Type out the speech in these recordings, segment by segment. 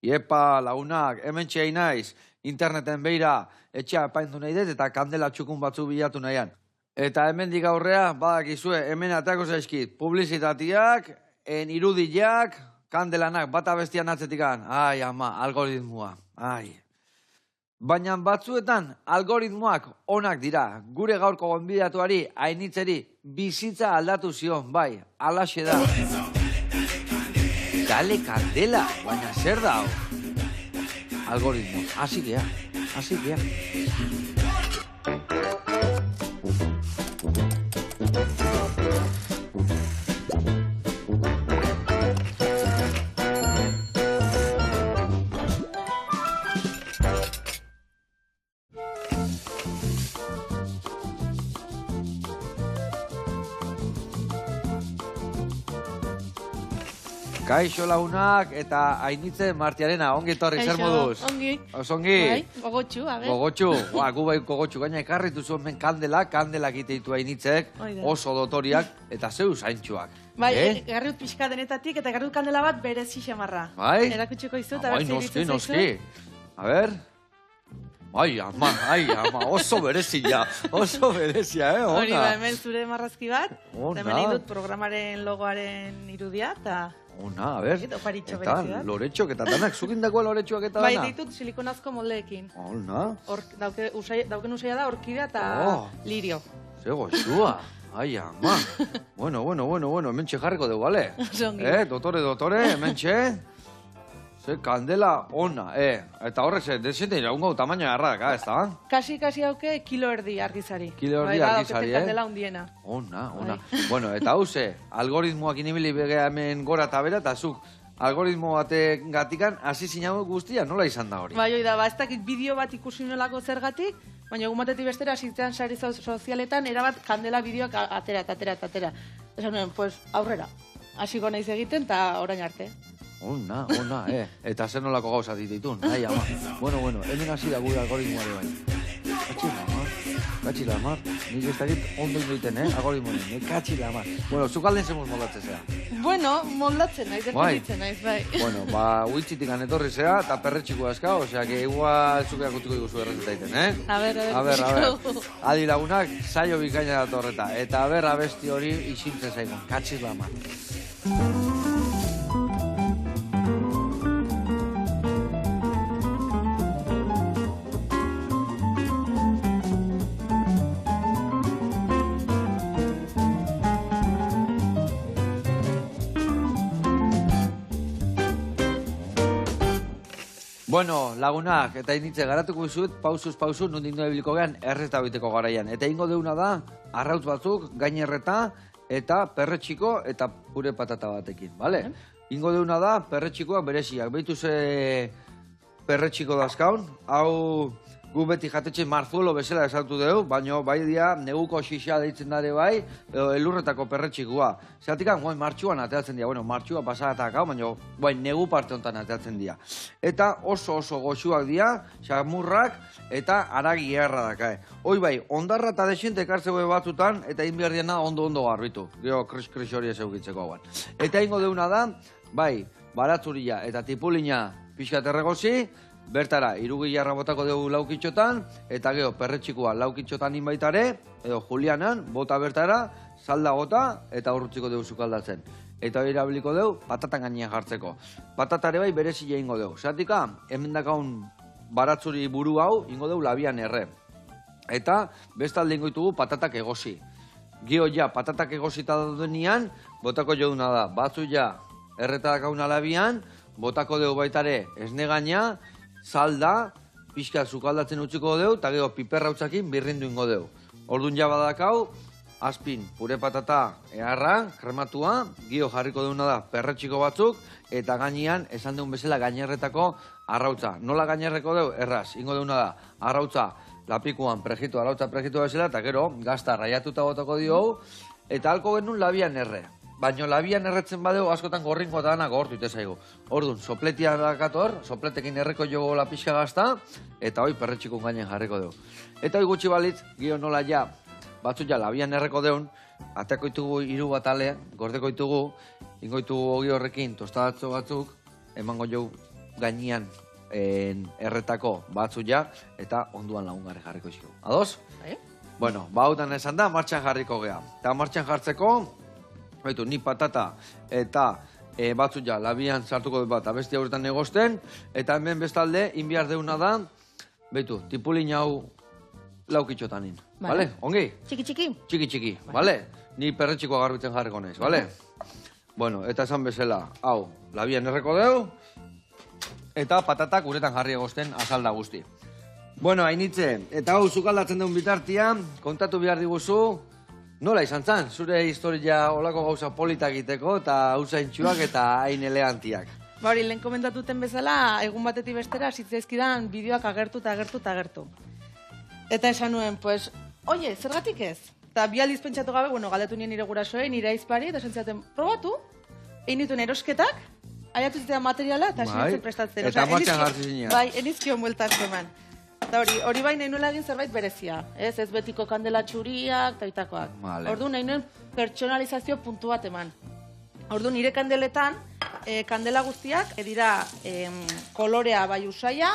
Iepa, lagunak, hemen txei naiz, interneten beira, etxea apaindu nahi dut eta kandela txukun batzu bilatu nahian. Eta hemendik aurrea, badakizue, hemen ateako zaizkit, publizitatiak, irudiak, kandelanak, bata bestian atzetikan. Ai, ama, algoritmoa, ai. Baina batzuetan, algoritmoak onak dira. Gure gaurko gonbidatuari, Ainitzeri, bizitza aldatu zion, bai, alaxe da. Dale kandela, baina zer da hau? Algoritmo, hasi gea. Kaixo lagunak eta Ainitze Martiarena, ongi etorri, zer moduz? Ongi. Osongi? Bai, gogotxu, a ber. Gogotxu, gu bai gogotxu, gaina ekarritu zuen men kandela egite Ainitzek, oso dotoriak eta zeu zaintxuak. Bai, garrut pixka denetatik eta garrut kandela bat berezi xamarra. Bai? Erakutsiko izu eta bai, bertze noski. A ber? Ai, ama, oso berezia, ona. Hori ba, hemen zure marrazki bat, Ona. hemen nahi dut programaren logoaren irudia, eta... Ona, a ber, Oparitxo eta berezi bat. loretxok eta danak, zukindakoa loretxoak eta Bai, dana. ditut silikonazko moldeekin. Ona. Dauken usaila da orkidea eta lirio. Ze goxua. Ai, ama. Bueno, hemen jarriko dugu, bale? Zongi. Dotore, hemen Ze kandela ona, Eta horrek ze, desente iraungo tamaina garraka, ez da? Kasi hauke kilo erdi argizari. Kilo erdi argizari, Bai, kandela hundiena. Ona. Bueno, eta hauze, algoritmoak inibili begea hemen gora eta bera, eta zuk algoritmo batek gatikan, hasi zinago guztia, nola izan da hori? Bai, da, ez dakit bideo bat ikusi nolako zergatik, baina egun batetik bestera hasitzen sari sozialetan, erabat kandela bideoak atera. Esan nuen, pues, aurrera. Hasiko naiz egiten, eta orain arte. Ona, eta zer nolako gauza dititun, ai, ama. Bueno, hemen hasi da gure algoritmoare bai. Katxila amar, nik ez dakit ondo induten, algoritmoen, katxila amar. Bueno, zuk alden zemuz moldatzen zea. Bueno, moldatzen naiz, definitzen naiz, bai. Bueno, huitzitik anetorri zea, eta perretxiko azka, osea, que igual zukeak utziko iguzu errezeta iten, A ber. Adi lagunak, saio bikaina datorreta, eta abesti hori isintzen zaigun, katxila amar. Bueno, lagunak, eta Ainitze garatuko izut, pausuz pausu, nondik noa biliko gehan, erreta biteko garaian. Eta ingo deuna da, arrautz batzuk, gainerreta, eta perretxiko, eta pure patata batekin, bale? Ingo deuna da, perretxikoak bereziak. Behitu ze perretxiko dazkaun, hau gu beti jatetxe marzuelo bezala esautu dugu, baina bai dia neguko xixa deitzen dare bai, elurretako perretxikoa. Zeratikan, martxuan ateatzen dira, martxua pasatak hau, baina negu parte honetan ateatzen dira. Eta oso goxuak dira, xamurrak, eta aragi erra daka. Hoi bai, ondarra eta desente ekartzeko batzutan, eta inberdiena ondo garbitu. Gero kris hori ez eukitzeko hauan. Eta ingo deuna da, bai, baratzuria eta tipulina pixkat erregozi, bertara, irugilarra botako dugu laukitxotan, eta gero perretxikoa laukitxotan inbaitare, edo julianan, bota bertara, salda bota, eta urrutziko dugu sukaldatzen. Eta hori erabiliko dugu, patatan gainean jartzeko. Patatare bai berezia ingo dugu. Zatika, hemen dakaun baratzuri buru hau, ingo dugu labian erre. Eta bestalde ingo ditugu patatak egosi. Gio ja, patatak egosita duenean, botako joduna da. Batzu ja, erretadak hauna labian, botako dugu baitare esne gaina, salda, pixka sukaldatzen utziko dugu, eta gero piperra utzakin birrindu ingo dugu. Orduan ja badakau, azpin pure patata eharra, krematua, gio jarriko duguna da perretxiko batzuk, eta gainean, esan dugun bezala gainerretako arrautza. Nola gainerreko dugu? Erraz, ingo duguna da, arrautza lapikuan prejitu, arrautza prejitu bezala, eta gero, gazta raiatuta botako diogu, eta halko genuen labian erre. Baina labian erretzen badeu, askotan gorringo eta dana gortu itezaigu. Orduan, sopletia dakator, sopletekin erreko jogo la pixka gazta, eta hoi perretxikun gainen jarriko dugu. Eta hoi gutxi balitz, gio nola ja, batzu ja labian erreko deun, ateko itugu hiru bat ale, gordeko itugu, ingo itugu ogi horrekin tostadatzo batzuk, emango jau gainean erretako batzu ja, eta onduan lagungarri jarriko izkigu. Ados? Bai. Bueno, hautan esan da, martxan jarriko gea. Eta martxan jartzeko, baitu, ni patata eta batzu ja, labian sartuko dut bat, abesti horretan negozten, eta hemen bestalde, inbiar deuna da, baitu, tipulin hau laukitxotanin. Vale? Ongi? Txiki-txiki? Txiki-txiki, vale? Ni perretxikoa garbitzen jarriko naiz, vale? Bueno, eta esan bezala, hau, labian erreko deu, eta patatak uretan jarri egozten azalda guzti. Bueno, hainitze, eta hau zukaldatzen duen bitartia, kontatu behar diguzu, nola izan zan, zure historia olako gauza polita egiteko, eta hauzaintxuak eta hain elegantiak. Ba hori, lehen komentatuten bezala, egun batetik bestera, zitzaizkidan bideoak agertu eta agertu eta agertu. Eta esan nuen, pues, oie, zergatik ez? Eta bi aldiz pentsatu gabe, bueno, galdetu nien nire gurasoei, nire aizpari, eta esan ziaten, probatu, egin dituen erosketak, aiatu zitea materiala, eta hasi prestatzen. Eta martxan jartzen zinean. Bai, enizkion bueltak eman. Eta hori bai nahi nuela egin zerbait berezia, ez betiko kandela txuriak, eta itakoak. Vale. Ordu nahi nuen pertsonalizazio puntu bat eman. Ordu nire kandeletan, kandela guztiak, dira kolorea bai usaia,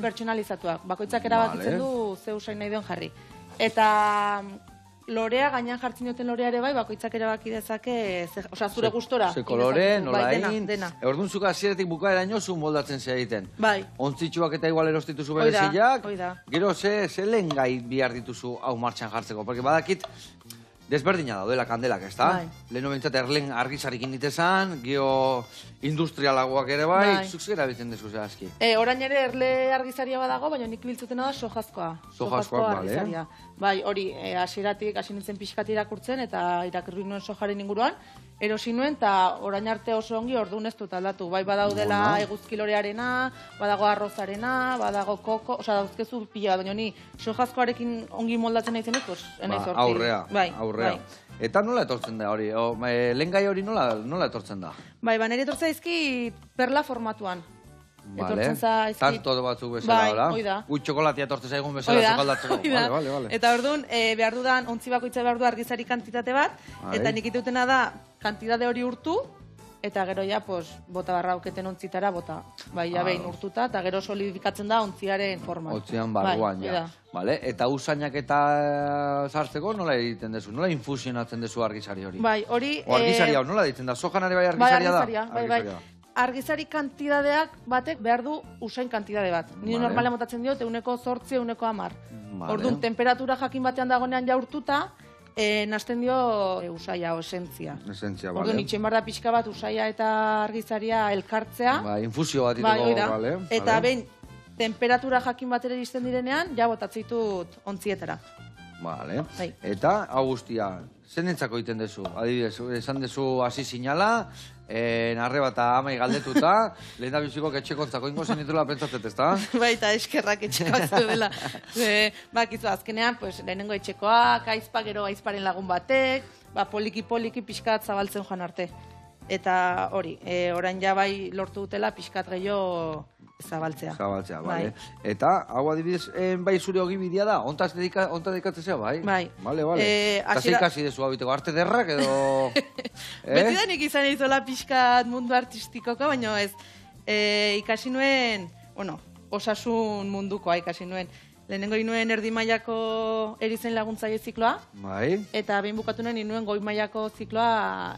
pertsonalizatuak. Bakoitzak erabakitzen du ze usain nahi duen jarri. Eta lorea, gainean jartzen duten lorea ere bai, bakoitzak erabaki dezake, zure gustora. Ze kolore, nola egin. Dena. Orduan zuka hasieratik bukaera ino zu moldatzen zea egiten. Bai. Ontzitsuak eta igual erostituzu berezilak. Oida. Gero ze lehen gai bihar dituzu hau martxan jartzeko. Porque badakit, desberdina daudela kandelak, ez da? Bai. Leheno bintzat erlen argizarik inditezan, gio industrialagoak ere bai, zuk zera biltzen dezu zehazki. Orain ere erle argizaria badago, baina nik biltzutena da sojazkoa. Sojazkoa, argizaria. Bai, hori, hasieratik hasi nintzen pixkat irakurtzen, eta irakurri nuen sojaren inguruan, erosi nuen, eta orain arte oso ongi orduan ez dut aldatu. Bai, badaudela eguzkilorearena, badago arrozarena, badago koko, dauzkezu pila, baina ni sojazkoarekin ongi moldatzen nahi zenik, enaiz horti. Aurrea. Eta nola etortzen da hori? Lehen gai hori nola etortzen da? Bai, nire etortzen daizki perla formatuan. Etortzen zaizki. Tanto batzuk bezala, hola? Bai, oida. Txokolatia etortzen zaigun bezala txokaldatzeko. Vale. Eta orduan, behar dudan, ontzi bakoitza behar du argizari kantitate bat, eta nik itutena da, kantitate hori urtu, eta gero ja, bota barra auketen ontzitara, bota. Bai, ja behin urtuta, eta gero solidifikatzen da ontziaren forma. Ontzian barruan, ja. Vale, eta usainak eta sartzeko nola egiten dezu? Nola infusionatzen dezu argizari hori? Bai, hori... Argizari hau, nola egiten da? Sojan ere bai argizaria da? Bai. Argizari kantidadeak batek behar du usain kantidade bat. Ni normalean motatzen diot, 1.8, 10. Orduan, temperatura jakin batean dagoenean jaurtuta, nazten dio usaia o esentzia. Esentzia, bale. Orduan, itxen barra pixka bat usaia eta argizaria elkartzea. Bai, infusio bat iteko, bale. Eta behin, temperatura jakin batera iristen direnean, ja botatzitut ontzietara. Vale. Eta, hau guztia, zenentzako egiten dezu? Adibidez, esan dezu hasi sinala, narre bat amai galdetuta, lehen da biziko etxekontzako ingo zenitula pentsatzet, ez da? Bai, eta eskerrak etxekoa dela. Bakizu, azkenean, lehenengo etxekoak, aizpa, gero aizparen lagun batek, poliki-poliki pixkat zabaltzen joan arte. Eta hori, orain ja bai lortu dutela pixkat gehiago zabaltzea. Zabaltzea, bale. Eta, hau adibidez, bai zure ogibidea da? Ontaz dedikatzen zea, bai? Bai. Bale. Eta ze ikasi dezu abiteko, arte derrak edo... Beti da nik izan eizola pixkat mundu artistikoko, baina ez, ikasi nuen, osasun mundukoa ikasi nuen. Lehenengo nuen erdi mailako erizen laguntzaile zikloa. Bai. Eta behin bukatu nuen goi mailako zikloa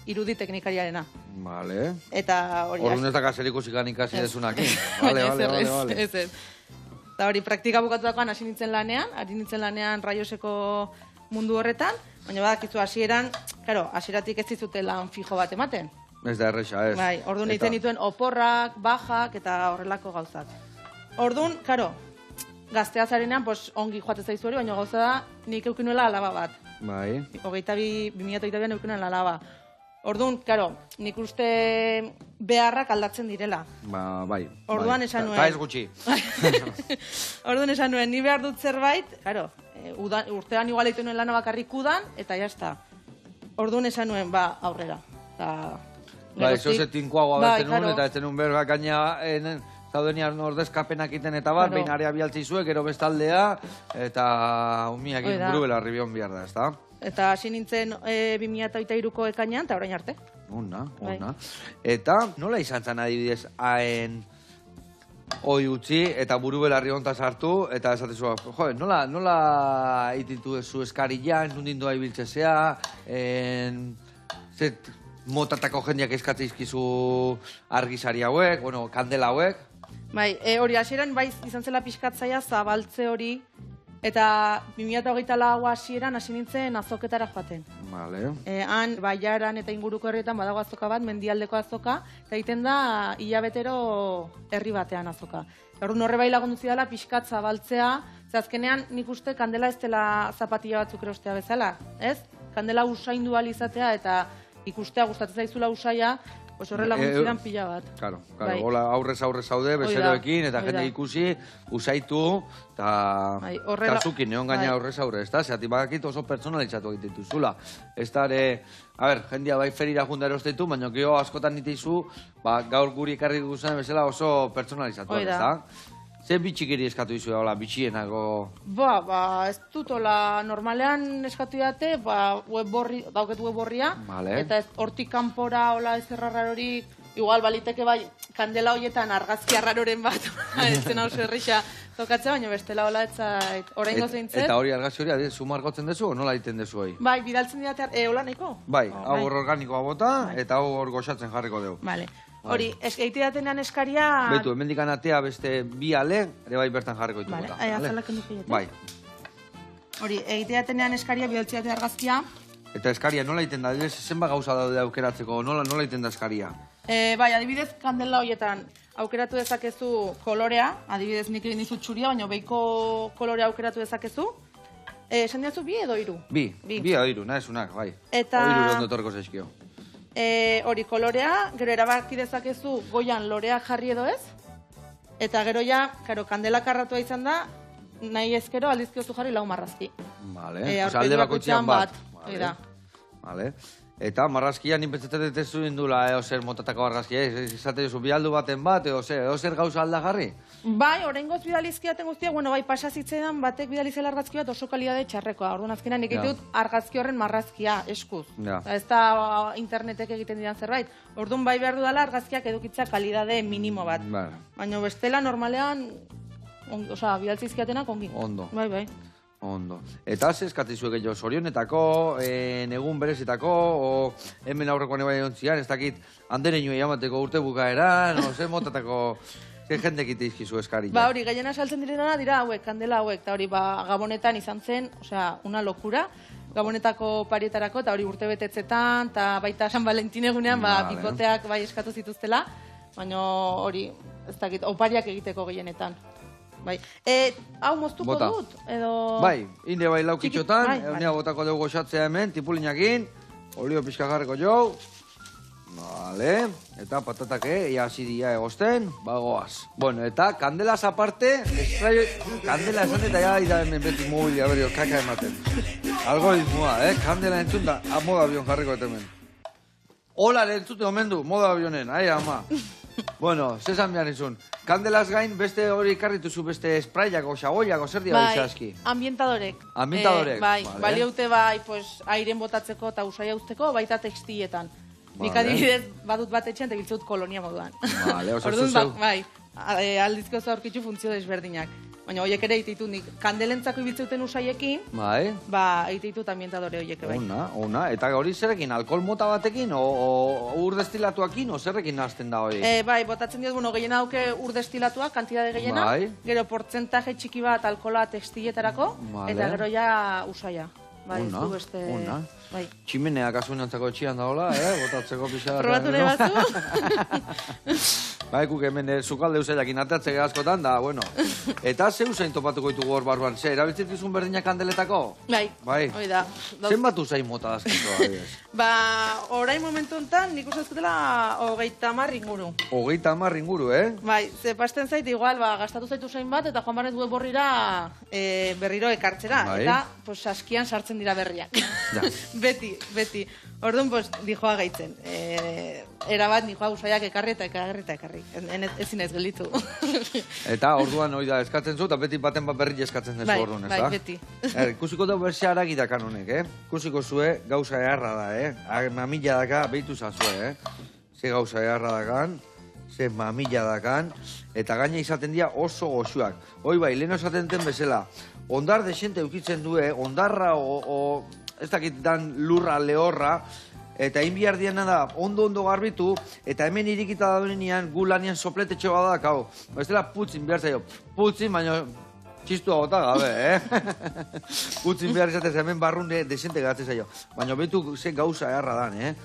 irudi teknikariarena. Vale. Eta hori... Orduan ez da kaserikusikan ikasi dezunak. Vale. Ez. Eta hori, praktika bukatutakoan hasi nintzen lanean raioseko mundu horretan, baina badakizu hasieran, hasieratik ez dizute lan fijo bat ematen. Ez da erresa, ez. Bai, orduan egiten dituen oporrak, bajak eta horrelako gauzak. Orduan, gaztea zarenean, ongi joate zaizu hori, baina gauza da, nik eukinuela alaba bat. Bai. 2022an eukinuela alaba. Orduan, nik uste beharrak aldatzen direla. Bai. Orduan esan nuen. Ta ez gutxi. Orduan esan nuen, ni behar dut zerbait, urtean igual egiten nuen lana bakarrik udan, eta jazta. Orduan esan nuen, aurrera. Bai, zoze tinkoagoa beten nuen, eta ez nuen behar gaina... Zaudenian ordezkapenak iten eta bat, behin area bialtzi zuek, gero bestaldea, eta umiak buru belarri bion behar da, ez da? Eta hasi nintzen 2023ko ekainean, eta orain arte. Ona. Eta nola izan zen adibidez, haen hoi utzi eta buru belarri honta sartu, eta esatezu, jo, nola ititu zu eskaria, nundin doa ibiltzezea, zet motatako jendeak eskatzeizkizu argizari hauek, bueno, kandela hauek. Bai, hori, hasieran bai izan zela pixkatzaia zabaltze hori, eta 2024 hasieran hasi nintzen azoketara joaten. Vale. Han, Baiaran eta inguruko herrietan badago azoka bat, mendialdeko azoka, eta egiten da hilabetero herri batean azoka. Orduan horre bai lagundu zidala pixkat zabaltzea, ze azkenean nik uste kandela ez dela zapatilla batzuk erostea bezala, ez? Kandela usaindu ahal izatea eta ikustea gustatzen zaizula usaia, pues horre laguntzidan pila bat. Claro, hola aurrez zaude, bezeroekin, eta jende ikusi, usaitu, eta zukin, neon gaina aurrez aurre, ez da? Zeatik bakit oso personalizatu egiten duzula. Ez da, a ber, jendia bai ferira junda erosteitu, baina geho askotan nitizu, gaur guri ekarri guzan bezala oso personalizatu, ez da? Zer bitxikiri eskatu dizu da, bitxienako? Ez dut, normalean eskatu date, dauket web horria, eta hortik kanpora, ez errarrarorik, igual baliteke bai, kandela horietan argazki arraroren bat, ez zen hau zerrixa tokatzea, baina bestela hola etzait, oraingo zeintzen. Eta hori argazki hori, zu margotzen dezu, o nola egiten dezu hori? Bai, bidaltzen dira, hola nahiko? Bai, hau hor organikoa bota, eta hau hor goxatzen jarriko dugu. Hori, egite datenean eskaria... Betu, hemendikan atea beste bi ale, ere bai bertan jarriko ditu bota. Bai. Hori, egite datenean eskaria bidaltzi datea argazkia. Eta eskaria nola egiten da? Zenba gauza daude aukeratzeko, nola egiten da eskaria? Bai, adibidez, kandela horietan aukeratu dezakezu kolorea, adibidez nik egin dizu txuria, baina behiko kolorea aukeratu dezakezu. Esan diazu bi edo hiru? Bi edo hiru, nahezunak, bai. Hiru ondo torko zaizkio. Hori kolorea, gero erabaki dezakezu goian lorea jarri edo ez, eta gero ja, kandela karratua izan da, nahi ezkero aldizkiozu jarri lau marrazki. Vale, alde bakoitzean bat. Vale. Eta marrazkia ninpetzetan detezu indula, zer motatako argazkia, izate duzu bialdu baten bat, zer gauza alda jarri? Bai, oraingoz bidalizkiaten guztia, bai, pasazitzean batek bidalizela argazki bat oso kalidade txarrekoa. Orduan azkenan nik ditut argazki horren marrazkia, eskuz. Ez da internetek egiten didan zerbait. Orduan bai behar dudala argazkiak edukitza kalidade minimo bat. Baina bestela normalean, bidaltzizkiatenak ongi. Ondo. Bai. Ondo. Eta ze eskatizuek gehiago, zorionetako, negun berezitako, hemen aurrekoan ebai ontzian, ez dakit, handereinu eamateko urte bukaeran, ze motatako, ze jendek iteizkizu eskari. Hori, gehiena saltzen direna dira hauek, kandela hauek, eta hori, Gabonetan izan zen, una lokura, Gabonetako parietarako, eta hori urte betetzetan, eta baita San Valentin egunean, bikoteak bai eskatu zituztela, baina hori, ez dakit, opariak egiteko gehienetan. Hau moztuko dut? Bai, inde bai laukitxotan, egunea botako dugu goxatzea hemen, tipulinakin, olio pixka jarriko jau, vale, eta patatake, ia asidia egosten, bagoaz. Bueno, eta kandelaz aparte, kandela esan eta ya ida hemen beti mobilia berio, kaka ematen. Algoritmoa, kandela entzun da, moda abion jarriko hemen. Hola, entzute omendu, moda abionen, ama. Bueno, zesan behar izun. Kandelaz gain, beste hori karrituzu beste espraiako, xagoiako, zer dira bizazki? Ambientadorek. Ambientadorek, bai. Balioute airen botatzeko eta usaia uzteko, baita tekstiletan. Nik adibidez, badut bat etxean, tebiltzut kolonia moduan. Orduan, bai, aldizko zaurkitzu funtzio desberdinak. Baina horiek ere eititu nik kandelentzako ibiltzeuten usaiekin, eititu ambientadore horiek bai. Ona, eta hori zerrekin, alkohol mota batekin, o ur destilatuakin, o zerrekin nazten da hori? Bai, botatzen diot, gehien hauke ur destilatua, kantidade gehiena, gero portzentaje txiki bat alkohola tekstiletarako, eta gero ja usaia. Ona. Tximenea kasuen antzako etxian da hola, botatzeko pixadak. Probatu nahi batzu? Bai, guk hemen zukalde usaiakin atatze askotan da, bueno. Eta ze usain topatuko ditugu hor barruan? Ze, erabiltzen dizun berdinak kandeletako? Bai, hoi da. Zenbat usain mota dazkento? Orain momentu enten, nik usazkutela 30 inguru. 30 inguru, Bai, ze pasten zait, igual, gastatu zaitu usain bat, eta joan barret web horrira berriro ekartzera. Eta, saskian sartzen dira berriak. beti. Orduan, pues, dijoa gaitzen. Erabat, nijoa usaiak ekarri. Ezin ez gelitu. Eta orduan hori da eskatzen zu, eta beti baten bat berri eskatzen dezu orduan, ez da? Bai, beti. Ikusiko da berse haragi dakan honek, Ikusiko zue, gauza eharra da, Mamila daka, behitu zazue, Ze gauza eharra dakan, ze mamila dakan, eta gaina izaten dira oso goxuak. Hoi bai, lehen esaten den bezala, ondar desente eukitzen du, ondarra o ez dakitan lurra, lehorra, eta egin behar diena da, ondo garbitu, eta hemen irikita da benean, gu lanian sopletetxo badak, hau. Ez dela putzin behar zaio, putzin, baina txistua gota gabe, Putzin behar izatez, hemen barrun desente gatzen zaio. Baina betu ze gauza eharra dan,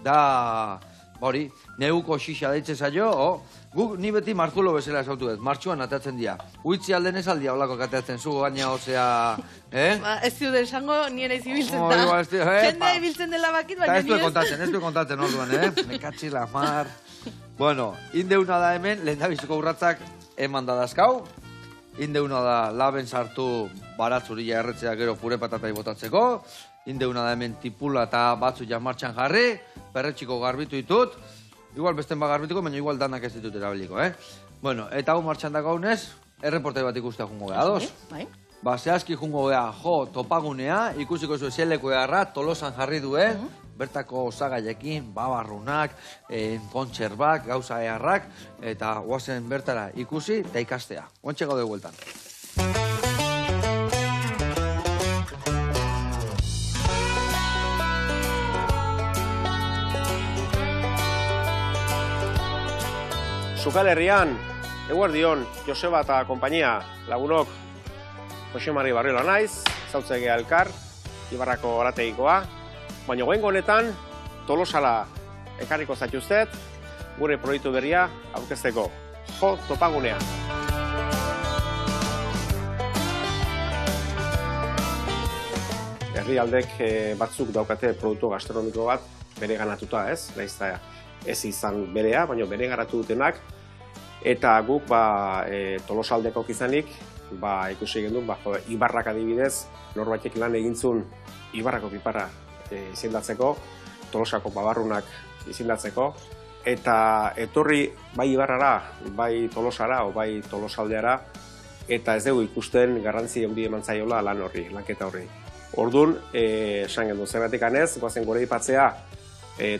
Da, hori, neuko xixa deitzen zaio, guk ni beti Marzulo bezala esautu dut, martxuan atatzen dira. Uitzi alden ez aldia olako kateatzen zu gaina, osea, Ez ziuden esango, nien ez ibiltzen da. Jendea ibiltzen dela bakit, baina ni ez du kontatzen orduan, Mekatzi la mar. Bueno, indeuna da hemen, lehen da biziko urratzak eman da dazkau. Indeuna da laben sartu baratzurila erretzea gero pure patatai botatzeko. Indeuna da hemen tipula eta batzu ja martxan jarri. Perretxiko garbitu ditut. Igual besten bat garbituko, baina igual danak ez ditut erabiliko, Bueno, eta hau martxan dako honez, erreportai bat ikustea jungo geha, ados? Bai. Zehazki jungo geha, topagunea, ikusiko zu eseleko eharra, Tolosan jarri duen, bertako osagaiekin, babarrunak, kontserbak, gauza eharrak, eta guazen bertara ikusi eta ikastea. Oantxe gaude bueltan. Sukal Herrian, eguerdion, Joseba eta konpainia, lagunok, Jose Mari Barriola naiz, zautzegea elkar, Ibarrako orategikoa, baina goengo honetan, Tolosara ekarriko zaituztet, gure proiektu berria aurkezteko. Topagunea. Herrialdek batzuk daukate produktu gastronomiko bat bere ganatuta, ez? Naizta ez izan berea, baina bere garatu dutenak, eta guk Tolosaldeko izanik, ikusi egin du, Ibarrak adibidez, norbaitek lan egintzun Ibarrako piparra izendatzeko, Tolosako babarrunak izendatzeko, eta etorri bai Ibarrara, bai Tolosara, o bai Tolosaldeara, eta ez dugu ikusten garrantzi handi eman zaiola lan horri, lanketa horri. Orduan, esan gendu, zergatik anez, goazen gore ipatzea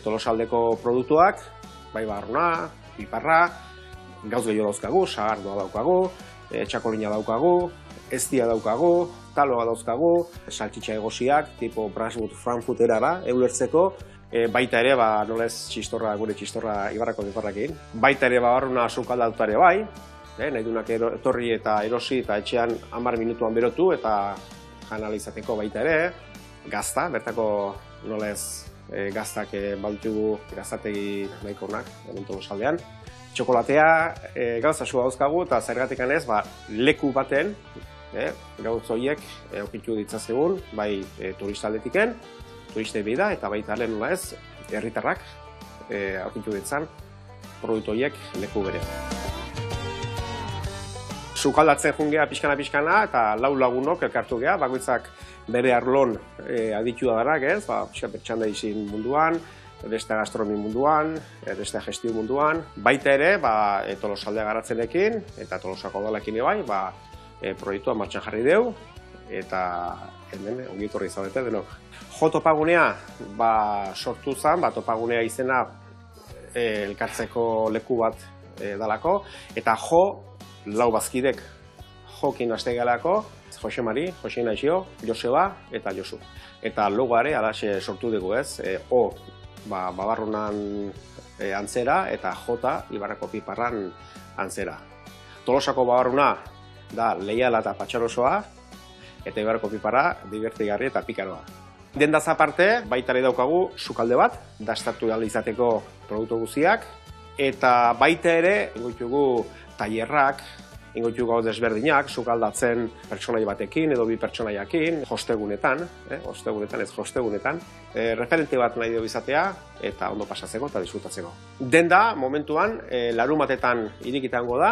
Tolosaldeko produktuak, bai babarruna, piparra, gauz gehiago dauzkagu, sagardoa daukagu, txakolina daukagu, eztia daukagu, taloa dauzkagu, saltxitxa egosiak, tipo Brunswood Frankfurt erara, eulertzeko, baita ere, nolez gure txistorra Ibarrako piparrakin, baita ere babarruna sukaldatuta ere bai, nahi dunak etorri eta erosi eta etxean 10 minutuan berotu eta janala izateko baita ere, gazta, bertako nolez gaztak baltugu gaztategi nahiko honak, Tolosaldean. Txokolatea gauza sua dauzkagu eta zergatik anez, leku baten, gauz horiek aukitu ditzazegun, bai turistaldetiken, turistei bida eta baita lehen nola ez, herritarrak aukitu ditzan produktu horiek leku berean. Sukaldatzen jungea pixkana eta lau lagunok elkartu geha, bakoitzak bere arlon aditua danak ez, pertsanda izin munduan, beste gastronomi munduan, beste gestio munduan, baita ere Tolosaldea garatzenekin eta Tolosako udalekin bai, proiektua martxan jarri deu, eta hemen ongitorri izabete denok. Topagunea sortu zen, topagunea izena elkartzeko leku bat dalako, eta lau bazkidek jokin aste galako, Jose Mari, Jose Naixio, Joseba eta Josu. Eta logoare alaxe sortu dugu ez, babarrunan antzera eta J Ibarrako piparran antzera. Tolosako babarruna da leiala eta patxarosoa, eta Ibarrako piparra divertigarri eta pikaroa. Dendaz aparte, baita ere daukagu sukalde bat, dastatu izateko produktu guztiak, eta baita ere, ingoitugu tailerrak, ingoitugu gauz desberdinak, sukaldatzen pertsonai batekin edo bi pertsonaiakin, hostegunetan, ez hostegunetan, referente bat nahi dugu izatea eta ondo pasatzeko eta disfrutatzeko. Denda, momentuan, larumatetan irikitango da,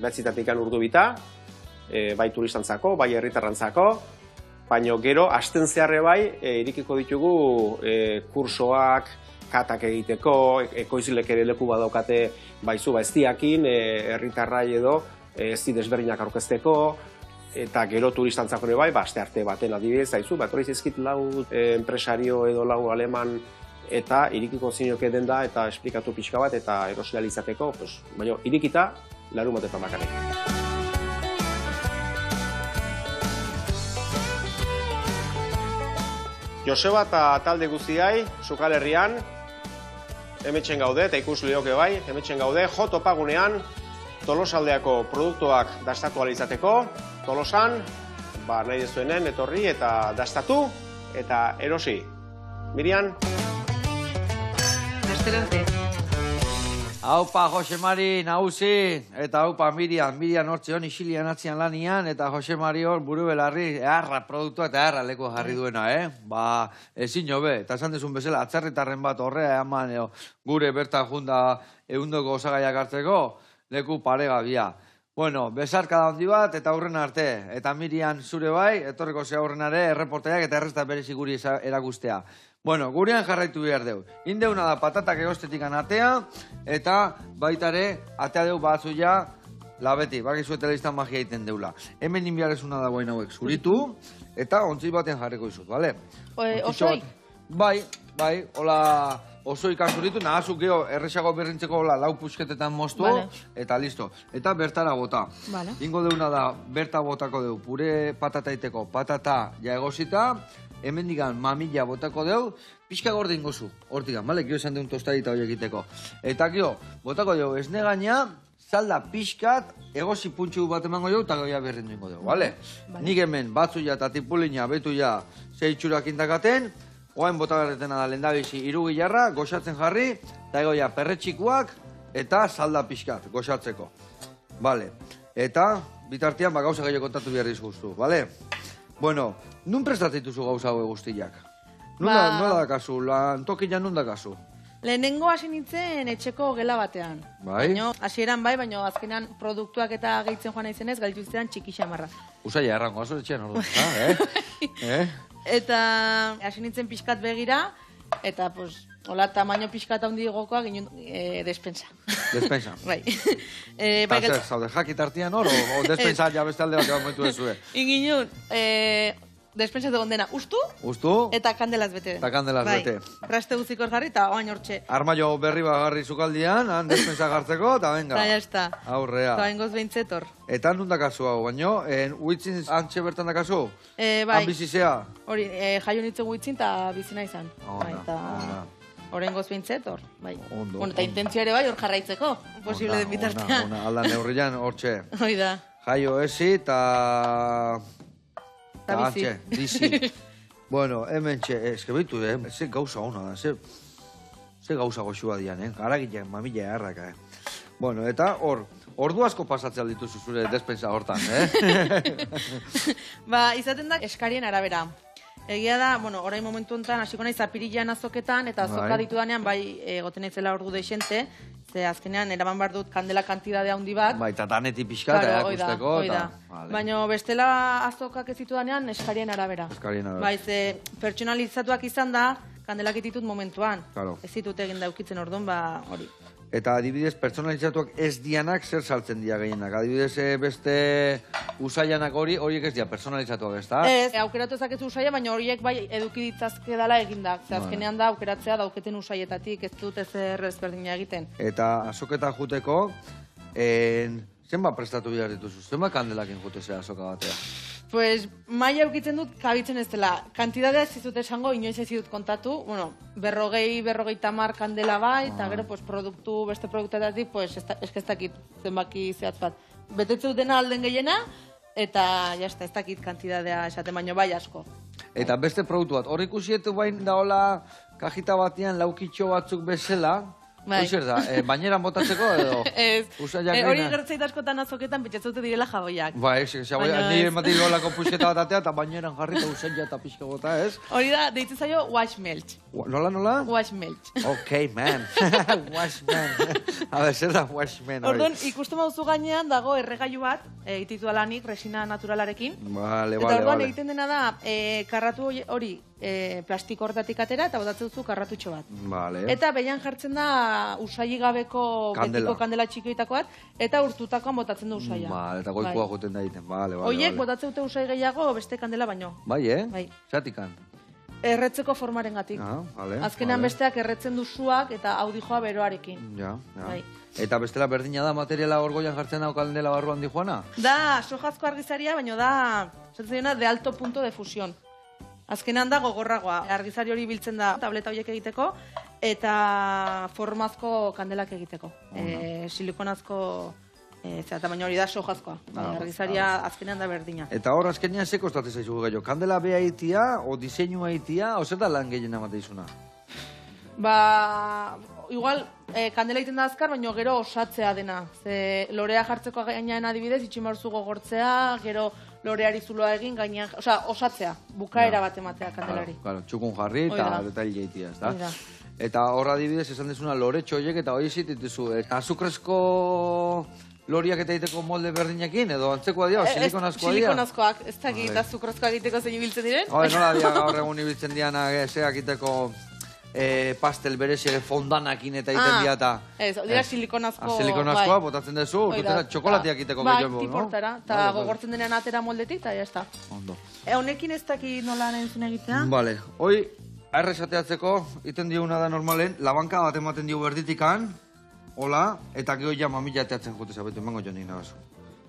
betzitatik urdu bita, bai turistantzako, bai herritarrantzako, baina gero, asten zeharre bai, irikiko ditugu kursoak, katak egiteko, ekoizilek ere leku badaukate baizu eztiakin, herritarrai edo ezti desberdinak aurkezteko, eta gero turistantzako ere bai, aste arte baten adibidez, zaizu, etorri zaizkit lau enpresario edo lau aleman eta irikiko zinioke denda eta esplikatu pixka bat eta erosila izateko, baina irikita larunbatetan bakarrik. Joseba eta talde guztiai, Sukal Herrian, hemetxen gaude, eta ikus lioke bai, hemetxen gaude, jo topagunean, Tolosaldeako produktuak dastatu alizateko, Tolosan, nahi dezuenen etorri eta dastatu, eta erosi. Mirian? Asterarte. Haupa, Jose Mari, nagusi, eta haupa, Mirian hortze hon isilian atzian lanian, eta Jose Mari hor buru belarri, eharra produktua eta eharra leku jarri duena, ezin hobe, eta esan dezun bezala, atzerritarren bat horrea eman, gure bertan junda ehundoko osagaiak hartzeko, leku paregabia. Bueno, besarka handi bat, eta aurren arte. Eta Mirian zure bai, etorreko ze aurrenare, erreporteak eta errezta berezi guri erakustea. Bueno, gurean jarraitu behar deu. Indeuna da patatak egostetik anatea, eta baitare, atea deu batzuia labeti, bakizu telebistan magia egiten deula. Hemen inbiarezuna da guain hauek zuritu, eta ontzi baten jarriko izut, bale? Osoi? Bai, hola... Osoi kasuritu, nahazuk geho erresago berrintzeko lau pusketetan moztu, eta listo. Eta bertara bota. Ingo deuna da, berta botako deu, pure patataiteko patata ja egosita, hemen digan mamilla botako deu, pixka gorde ingozu, hortigan, bale? Gio esan deun tostadita hori egiteko. Eta gio, botako deu, esne gaina, zalda pixkat, egosi puntxu bat emango deu, eta goia berrindu ingo deu, bale? Nik hemen batzuia eta tipulina betuia zeitxurak indakaten, oain botagarretena da lehendabizi irugi jarra, goxatzen jarri, eta egoia perretxikuak eta salda pixkat, goxatzeko. Bale, eta bitartean gauza gehiago kontatu behar izguztu, bale? Bueno, nun prestatzituzu gauza hau guztiak? Nola da kasu, lantokian nun da kasu? Lehenengo hasi nintzen etxeko gela batean. Bai? Hasieran bai, baina azkenan produktuak eta gehitzen joan naizenez, gaitu zidan txiki xamarra. Usaila errango, azo etxean ordu, Eta hasi nintzen pixkat begira, eta hola tamaino pixkat handi gokoa ginen despensa. Despensa? Bai. Eta zer, zaude jakitartian hor, o despensa ja beste alde bat momentu ezue? Inginen, despensa egon dena ustu, eta kandelaz bete. Eta kandelaz bete. Raste guzikor jarri eta oain hortxe. Armaio berri bat garri zukaldian, han despensa gartzeko, eta venga. Eta jazta. Aurrea. Eta bengoz behintzetor. Eta nun dakazu hau, baino? Uitzin antxe bertan dakazu? Bai. Han bizizea? Hori, jaio nintzen uitzin eta bizina izan. Ona. Horren goz behintzetor. Ondo. Eta intentzio ere bai hor jarraitzeko. Posible den bitartean. Alda neurrian hortxe. Hoi da. Jaio ezi eta... Eta bizi. Bueno, hemen txe, eske behitu, ze gauza hona da, ze gauza goxua dian, garagilean, mamila erraka, Bueno, eta ordu asko pasatzea dituzu zure despensa hortan, Izaten da eskarien arabera. Egia da, orain momentu honetan, hasiko naiz apirilean azoketan, eta azoka ditudanean, egoten naizela ordu deixente, ze azkenean eraman behar dut kandela kantidade handi bat. Eta taneti pixka eta erakusteko. Baina bestela azokak ez ditudanean eskarien arabera. Ze pertsonalizatuak izan da, kandelak ditut momentuan. Ez ditut egin daukitzen orduan, hori. Eta adibidez, pertsonalizatuak ez dianak zer saltzen dia gehienak? Adibidez, beste usaianak horiek ez dia personalizatuak, ez da? Ez, aukeratu ezakezu usaia, baina horiek bai eduki ditzazke dela egindak. Ze azkenean da aukeratzea dauketen usaietatik, ez dut ezer ezberdina egiten. Eta azoketa juteko, zenbat prestatu behar dituzu? Zenbat kandelakin jutezea azoka batea? Pues, maia eukitzen dut kabitzen ez dela. Kantidadea ez dizut esango, inoiz ez dut kontatu. Berrogei tamar kandela bai, eta gero, beste produktetatik, ez dakit zenbaki zehatz bat. Betetze dutena alden gehiena, eta jazta, ez dakit kantidadea esaten baino bai asko. Eta beste produktu bat, hor ikusietu bain daola kajita batean laukitxo batzuk bezala, Bai. Hoizer da, baineran botatzeko edo? Ez, Usaiak hori dena? gertzeit askotan azoketan pentsatzute direla jaboiak. Ba, nire ematik golako pusketa bat atea, eta baineran jarri eta usaila eta pixka bota, ez? Hori da, deitzen zaio wash melch. Nola? Wash melch. Ok, man. Wash man. A ber, zer da wash man hori? Orduan, ikusten mauzu gainean dago erregailu bat, egititu alanik, resina naturalarekin. Vale. Eta orduan egiten dena da, karratu hori plastiko hortatik atera eta botatzen duzu karratutxo bat. Vale. Eta behian jartzen da usaili gabeko betiko kandela txikioitako bat, eta urtutakoan botatzen du usaila. Vale, eta goikoa joten da egiten. Vale. Hoiek botatzen dute usai gehiago beste kandela baino. Bai, Bai. Zatikan. Erretzeko formaren gatik. Vale. Azkenean besteak erretzen duzuak eta hau dijoa beroarekin. Ja. Bai. Eta bestela berdina da materiala orgoian jartzen da kandela barruan dijoana? Da, sojazko argizaria, baino da, de alto punto de fusión. Azkenean da gogorragoa. Argizari hori biltzen da tableta horiek egiteko eta formazko kandelak egiteko. Silikonazko tamaina hori da sojazkoa. Argizaria azkenean da berdina. Eta hor azkenean ze kostatzen zaizu gehiago? Kandela beha itia, o diseinua itia, o zer da lan gehien amate izuna? Ba, igual, kandela egiten da azkar, baina gero osatzea dena. Ze lorea jartzeko gainean adibidez, itximarzu gogortzea, gero loreari zuloa egin gainean, osatzea, bukaera bat ematea kandelari. Claro, txukun jarri eta detail jaitia, ez da? Oida. Eta hor adibidez esan dezuna loretxo horiek eta hori zitituzu, eta azukrezko loriak eta egiteko molde berdinekin, edo antzekoa dira, o silikonazkoa dira? Silikonazkoak, ez dakit azukrezkoak egiteko zein ibiltzen diren. Nola dira gaur egun ibiltzen diana, zeak egiteko pastel bereziak fondanakin eta egiten dira eta... Ez, dira silikonazko... Silikonazkoa, botatzen duzu, txokolatiak egiteko gehiago, no? Tiportara, eta gogortzen denean atera moldetik, eta jazta. Ondo. Honekin ez dakit nola entzun egitea? Vale, hoi, arrezateatzeko, iten dioguna da normalen, labanka bat ematen diogu erditikan, hola, eta geho ja mamila ateatzen jute zabetu, emango jo nik nagazu.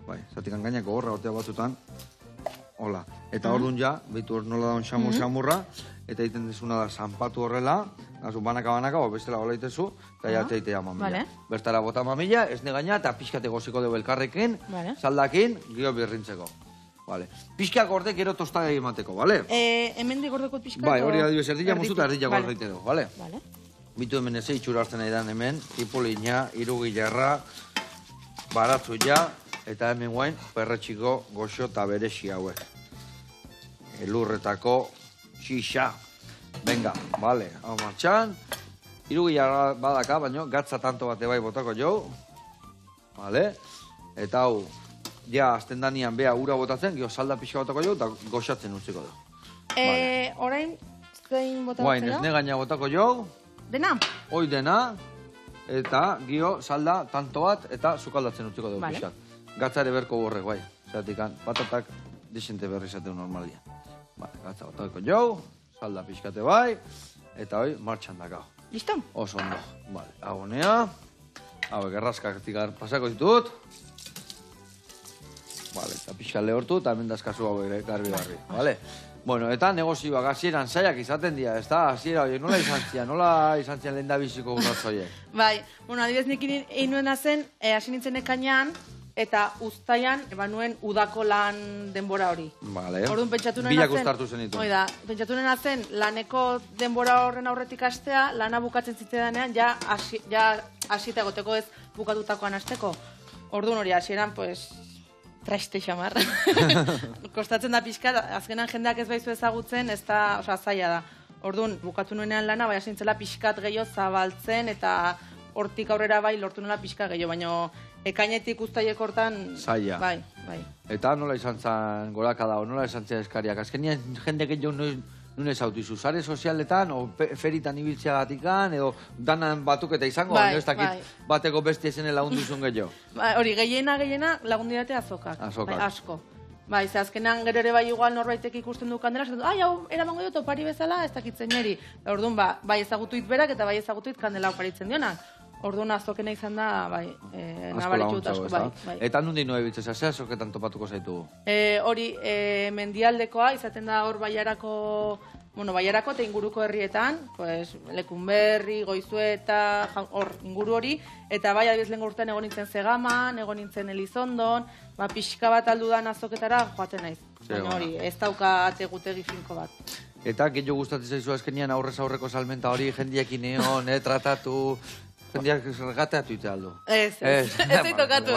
Bai, zatikan gainako gorra gotea batzutan, hola. Eta orduan ja, behitu hor nola daun xamurra, eta egiten dezuna da zanpatu horrela, gazu banaka, bestela hola itezu, eta ja teitea mamila. Bertara bota mamila, ez negaina, eta pixkate goziko dugu elkarrekin, saldakin, gio birrintzeko. Pixkak gorde gero tostada emateko, bale? Hemen di gordeko pixkak? Bai, hori adibes erdila muzu eta erdila gordeite dugu, bale? Bitu hemen eze itxura hartzen nahi dan hemen, ipolina, irugilarra, baratzu ja, eta hemen guain, perretxiko goxo eta berexi hauek. Elurretako xixa. Venga, bale, hau martxan. Irugilarra badaka, baino, gatza tanto bate bai botako jo. Bale, eta hau, ja, azten danian beha ura botatzen, gio salda pixka botako jo, eta goxatzen utziko du. Orain, zein botako guain, ez negaina botako jo. Dena? Hoi dena, eta gio salda tanto bat, eta sukaldatzen utziko dugu pixkat. Gatza ere berko horrek, bai. Zeratik, patatak disente berri zaten normaldia. Gatza botako jo, salda pixkate bai, eta hoi martxan dakau. Listo? Oso ondo. Vale, agonea. Hauek errazkak pasako ditut. Vale, eta pixka lehortu, eta hemen dazkazu hau ere, garbi. Vale? Bueno, eta negozioak hasieran zaiak izaten dira, ez da? Hasiera horiek, nola izan zian lehen da biziko urratzoiek? Bai, bueno, adibidez nik egin nuena zen, hasi nintzen ekainan, eta uztaian, nuen udako lan denbora hori. Vale. Orduan pentsatu nena zen... Bilak uztartu zen ditu. Oida, pentsatu nena zen, laneko denbora horren aurretik astea, lana bukatzen zitzedanean, ja hasita egoteko ez bukatutakoan hasteko. Orduan hori, hasieran, pues... traiste xamar. Kostatzen da pixka, azkenan jendeak ez baizu ezagutzen, ez da, zaila da. Orduan, bukatu nuenean lana, bai asintzela pixkat gehiago zabaltzen, eta hortik aurrera bai lortu nuela pixka gehiago, baina ekainetik uztaiek hortan... Zaila. Bai. Eta nola izan zen gorakada, nola izan zen eskariak? Azkenian jende gehiago nun ezautu izu, sare sozialetan, o feritan ibiltzeagatikan, edo danan batuk eta izango, ez dakit bateko beste esen lagunduzun gehiago. Hori, gehiena lagundidate azokak. Asko. Bai, ze azkenan gero ere bai igual norbaitek ikusten du kandela, hau, eramango dut opari bezala, ez dakitzen neri. Orduan, bai ezagutuit berak eta bai ezagutuit kandela oparitzen dionak. Orduan azokena izan da, bai, nabaritut asko, bai. Eta nundi noe bitzeza, ze azoketan topatuko zaitu? Hori, mendialdekoa, izaten da hor Baiarako eta inguruko herrietan, pues, Lekunberri, Goizueta, hor, inguru hori, eta bai, adibidez lehen urtean egon nintzen Zegaman, egon nintzen Elizondon, pixka bat aldudan azoketara joaten naiz. Baina hori, ez daukat egutegi finko bat. Eta, gehiago gustatzen zaizu azkenian aurrez aurreko salmenta hori, jendiekin egon, tratatu... jendeak regateatu ite aldo. Ez tokatu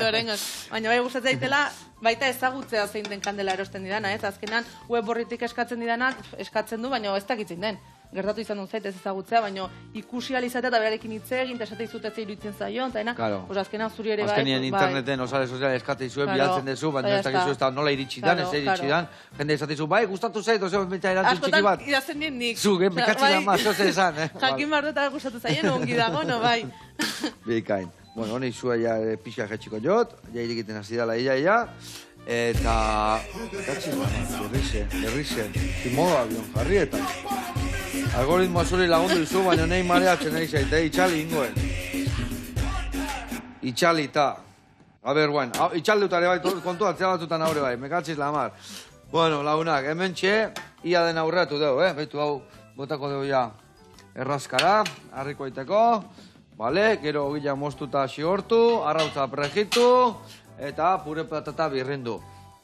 horrengoz. Baina bai gustatzen zaitela, baita ezagutzea zein den kandela erosten didana, ez? Azkenan web horritik eskatzen didanak, eskatzen du, baina ez dakitzen den. Gertatu izan dut zait ez ezagutzea, baina ikusi alizatea eta berarekin hitz egin, eta esate izut ez iruditzen zaio, eta azkenan zuri ere bai. Azkenean interneten osare sozial eskate izuen, bilatzen dezu, baina ez dakizu ez da nola iritsi dan, ez iritsi dan, jende esate izu, bai, gustatu zait, ozeo betxa erantzun txiki bat. Askotan idazten nien nik. Zu, bekatzi da ma, zoze esan, Jakin behar dut gustatu zaien, ongi dago, no, bai. Bikain. Bueno, honi zua ja pixka jetxiko jot, ja irikiten hasi dala ia, eta... Berrize, modo avion jarri eta... Algoritmoa zuri lagundu izu, baina nahi mareatzen nahi zaite, itxali ingoen. Itxali eta... A ber, bueno, itxaldi utare bai, kontu atzea batutan aurre bai, mekatziz lamar. Bueno, lagunak, hemen txe, ia den aurreatu deu, Baitu hau, botako deu ja errazkara, harriko aiteko. Vale, gero gila moztuta xigortu, arrautza prejitu, eta pure patata birrindu.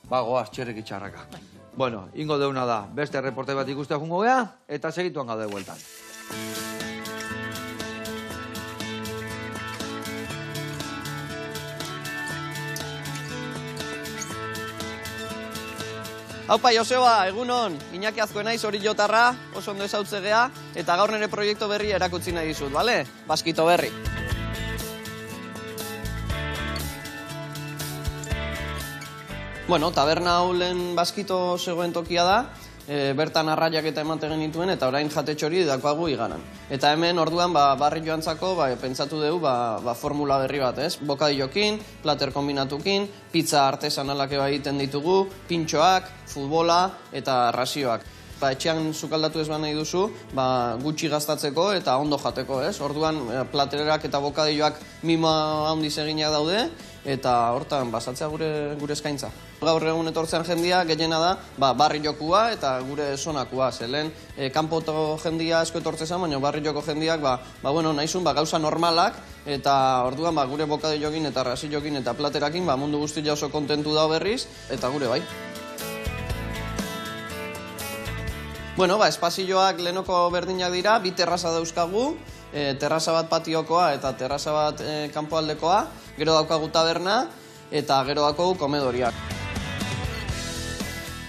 Goaz, txerrik itxarraka. Bueno, ingo deuna da, beste reporte bat ikustea jungo gea, eta segituan gaude bueltan. Haupa, Joseba, egunon, Iñaki Azkue naiz hori jotarra, oso ondo ezautzegea, eta gaur nire proiektu berri erakutsi nahi dizut, bale? Baskito berri. Bueno, taberna hau lehen Baskito zegoen tokia da, bertan arraiak eta ematen genituen, eta orain jatetxe hori dakoagu iganan. Eta hemen orduan barri joantzako pentsatu dugu formula berri bat, ez? Bokadillokin, plater kombinatukin, pizza artesanalak egiten ditugu, pintxoak, futbola eta razioak. Etxean sukaldatu ez nahi duzu, gutxi gaztatzeko eta ondo jateko, ez? Orduan platerak eta bokadilloak mima handiz eginak daude, eta hortan basatzea gure eskaintza. Gaur egun etortzean jendia gehiena da barri jokua eta gure zonakua. Zelen, kanpoto jendia asko etortzezan, baina barri joko jendiak nahizun gauza normalak, eta orduan gure bokadillokin eta raziokin eta platerakin mundu guztia oso kontentu da berriz, eta gure bai. Bueno, espazioak lehenoko berdinak dira, bi terraza dauzkagu, terraza bat patiokoa eta terraza bat kanpoaldekoa, gero daukagu taberna eta gero daukagu komedoriak.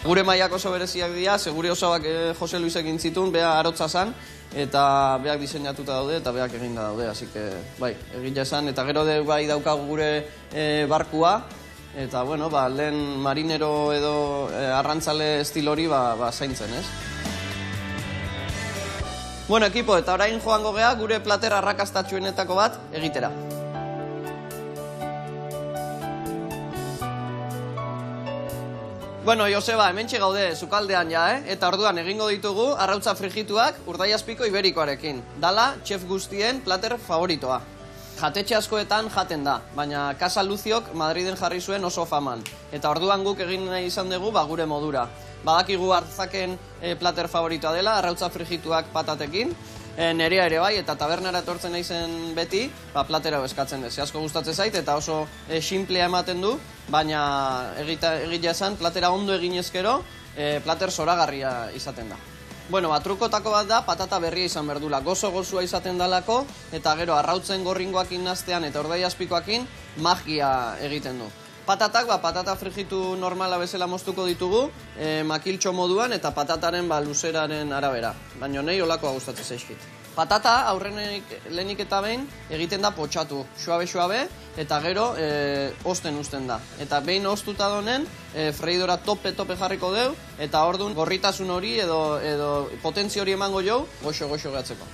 Gure mailak oso bereziak dira, segure osoak Jose Luisekin zitun, beha arotza zan, eta beak diseinatuta daude eta beak eginda daude, así que, egila esan, eta gero daukagu gure barkua, eta, lehen marinero edo arrantzale estil hori zaintzen, ez? Bueno, ekipo, eta orain joango gea gure plater arrakastatxuenetako bat egitera. Bueno, Joseba, hementxe gaude, sukaldean ja, eta orduan egingo ditugu arrautza frigituak Urdaiazpiko iberikoarekin. Dala, txef guztien plater favoritoa. Jatetxe askoetan jaten da, baina Casa Luziok Madriden jarri zuen oso faman. Eta orduan guk egin nahi izan dugu gure modura. Badakigu hartzaken plater favoritoa dela, arrautza frigituak patatekin, nerea ere bai, eta tabernara etortzen naizen beti, platera eskatzen dez. Asko gustatzen zait, eta oso simplea ematen du, baina egitea esan, platera ondo egin ezkero, plater zoragarria izaten da. Bueno, trukotako bat da, patata berria izan berdula, gozo-gozua izaten dalako, eta gero arrautzen gorringoakin naztean eta Urdaiazpikoakin magia egiten du. Patatak, patata frigitu normala bezala moztuko ditugu, makiltxo moduan eta patataren luzeraren arabera. Baina nahi olakoa gustatzen zaizkit. Patata aurrenik lehenik eta behin egiten da potxatu, suabe-suabe, eta gero osten uzten da. Eta behin oztuta donen, freidora tope-tope jarriko deu, eta orduan gorritasun hori edo potentzi hori emango jau, goxo-goxo gatzeko.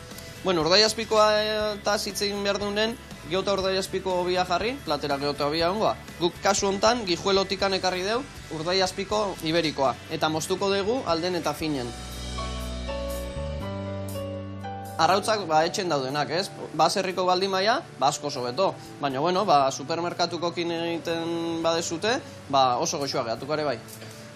Bueno, Urdaiazpikoa eta zitzein behar dunen, geota Urdaiazpiko obia jarri, platera geota obia ongoa. Guk kasu hontan, Gijuelotikan ekarri deu, Urdaiazpiko iberikoa. Eta moztuko dugu alden eta finen. Arrautzak etxen daudenak, ez? Baserriko baldimaia, asko oso beto. Baina, supermerkatukokin egiten badezute, oso goxoa gehatuko ere bai.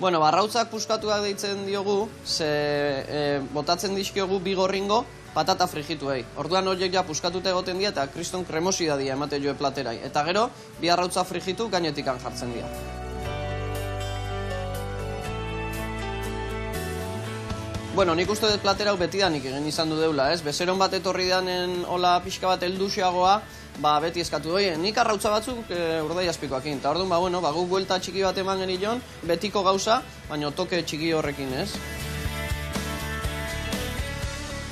Bueno, arrautzak puskatuak deitzen diogu, ze botatzen dizkiogu bi gorringo patata frigituei. Orduan horiek ja puskatuta egoten dira eta kriston kremosidadia emate joe platerai. Eta gero, bi arrautza frigitu gainetikan jartzen dira. Bueno, nik uste dut platera hau betidanik egin izan du deula, ez? Bezeron bat etorri danen hola pixka bat helduxeagoa, beti eskatu doi, nik arrautza batzuk Urdaiazpikoakin. Eta orduan, guk buelta txiki bat eman genion, betiko gauza, baina toke txiki horrekin, ez?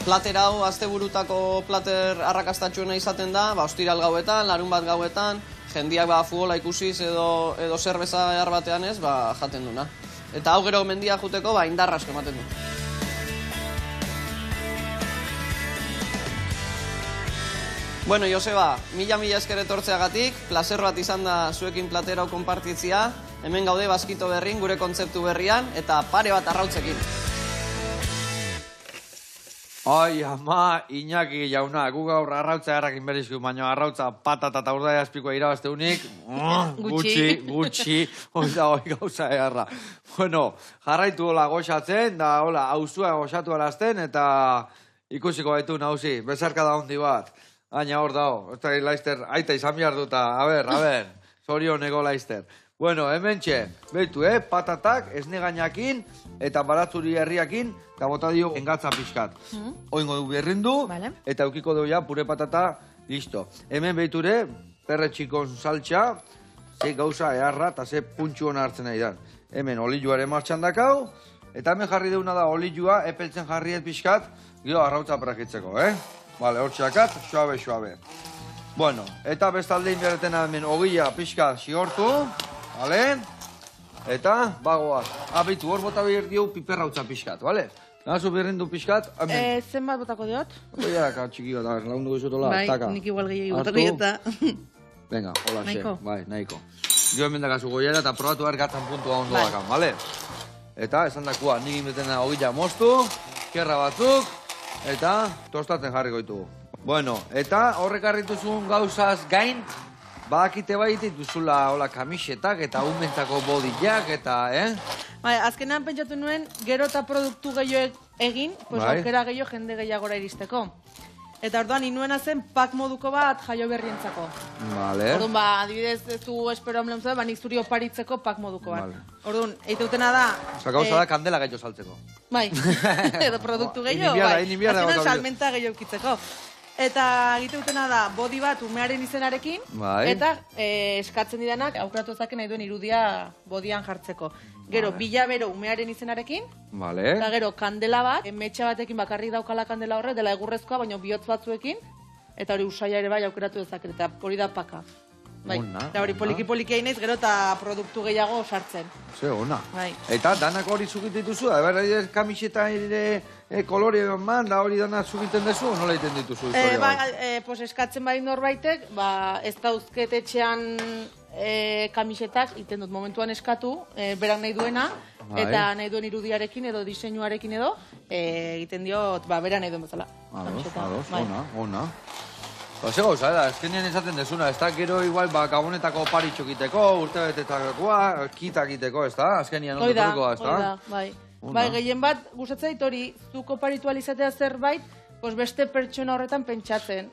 Plater hau, asteburutako plater arrakastatxuena izaten da, ostiral gauetan, larun bat gauetan, jendiak futbola ikusiz edo zerbeza behar batean ez, jaten duna. Eta hau gero mendia juteko, indarra asko ematen du. Bueno, Joseba, mila esker etortzeagatik, placer bat izan da zuekin platera hau konpartitzia, hemen gaude Baskito berrin, gure kontzeptu berrian, eta pare bat arrautzekin. Ai, ama, Iñaki jauna, gu gaur arrautza errakin berizku, baina arrautza patata eta Urdaiazpikoa irabazteunik, gutxi, hoi gauza egarra. Bueno, jarraitu hola goxatzen, da hola, hauzua goxatu arazten, eta ikusiko baitu nauzi, bezarka da hondi bat. Baina hor dago, ez da laizter, aita izan behar duta, a ber, zorioneko laizter. Bueno, hemen txe, behitu, patatak, esnegainakin, eta baratzuri herriakin, eta bota dio engatza pixkat. Oingo du berrindu, eta eukiko dugu ja pure patata, listo. Hemen behiture, perre txikon saltxa, ze gauza eharra, eta ze puntxu hona hartzen nahi da. Hemen olioaren martxan dakau, eta hemen jarri deuna da olioa, epeltzen jarriet pixkat, gero arrautza prakitzeko, Vale, hor txakat, suabe. Bueno, eta bestaldein beretena hemen ogia pixka xigortu, vale? Eta, bagoaz. Bitu, hor bota behar diu piperrautza pixkat, vale? Nazu berrindu pixkat, hemen. Zenbat botako diot? Oiaraka txiki bat, lagundu gizutola, taka. Bai, nik igual gehiago botako dieta. Venga, hola, Nahiko. Bai, nahiko. Jo hemen dakazu goiera eta probatu ergatzen puntua ondo dakan, vale? Eta, esan dakua, nik inbetena ogila moztu, kerra batzuk, eta tostatzen jarriko ditugu. Bueno, eta horrek harrituzun gauzaz gain, badakite baitit duzula hola kamisetak eta umentzako bodiak eta, Bai, azkenean pentsatu nuen, gero eta produktu gehiago egin, pues aukera gehiago jende gehiagora iristeko. Eta orduan, inuena zen pak moduko bat jaio berrientzako. Vale. Orduan, adibidez, ez du espero hamlen zuen, nik zuri oparitzeko pak moduko bat. Orduan, eiteutena da... Osa, gauza da kandela gehiago saltzeko. Bai, edo produktu gehiago, bai. Azkenean salmenta gehiago kitzeko. Eta egiteutena da, bodi bat umearen izenarekin, eta eskatzen didanak, aukeratu ezaken nahi duen irudia bodian jartzeko. Gero, bilabero umearen izenarekin, eta gero, kandela bat, metxa batekin bakarrik daukala kandela horre, dela egurrezkoa, baina bihotz batzuekin, eta hori usaia ere bai aukeratu dezaken, eta hori da paka. Eta hori poliki-poliki egin naiz, gero eta produktu gehiago sartzen. Ze, ona. Eta danak hori zugiten dituzu, da, kamiseta kolore eman, da hori danak zugiten dezu, nola egiten dituzu? Pues eskatzen bai norbaitek, ez dauzketetxean kamisetak, iten dut momentuan eskatu, berak nahi duena, eta nahi duen irudiarekin edo diseinuarekin edo, egiten diot, berak nahi duen bezala. Ados, ona. Ze gauza, ezkenean esaten dezuna, ez da, gero igual, gabonetako paritxo egiteko, urtebetetakoa, kita egiteko, ez da, azkenean ondo torrikoa, ez da? Oida, bai. Bai, gehien bat, gustatzait hori, zuko paritualizatea zerbait, beste pertsona horretan pentsatzen.